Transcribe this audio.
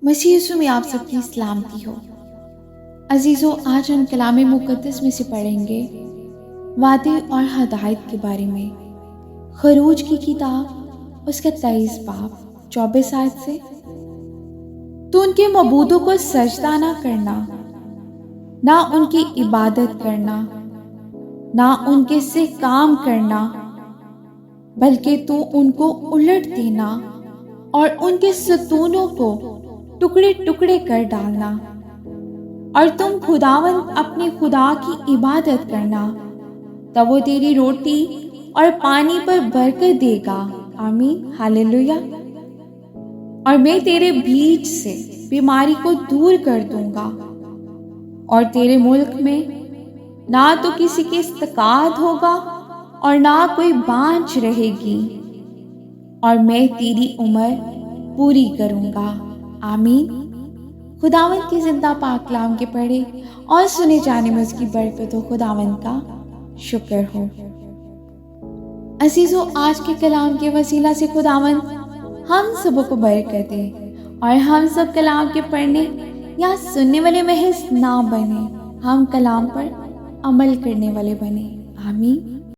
مسیح یسوع میں آپ سب کی سلامتی ہو۔ عزیزو، آج ہم کلام مقدس میں سے پڑھیں گے وعدے اور ہدایت کے بارے میں۔ خروج کی کتاب اس کا 23 باب 24 آیت سے، تو ان کے معبودوں کو سجدہ نہ کرنا، نہ ان کی عبادت کرنا، نہ ان کے سے کام کرنا، بلکہ تو ان کو الٹ دینا اور ان کے ستونوں کو ٹکڑے ٹکڑے کر ڈالنا، اور تم خداوند اپنے خدا کی عبادت کرنا، تب وہ تیری روٹی اور پانی پر برکت دے گا۔ آمین، ہاللویا۔ اور میں تیرے بیچ سے بیماری کو دور کر دوں گا، اور تیرے ملک میں نہ تو کسی کے استقاد ہوگا اور نہ کوئی بانجھ رہے گی، اور میں تیری عمر پوری کروں گا۔ آمین۔ خداوند کی زندہ پاک کلام کے پڑھے اور سنے جانے میں اس کی برکت و خداوند کا شکر ہو۔ عزیزو، آج کے کلام کے وسیلہ سے خداوند ہم سب کو برکت دے، اور ہم سب کلام کے پڑھنے یا سننے والے محض نہ بنے، ہم کلام پر عمل کرنے والے بنے۔ آمین۔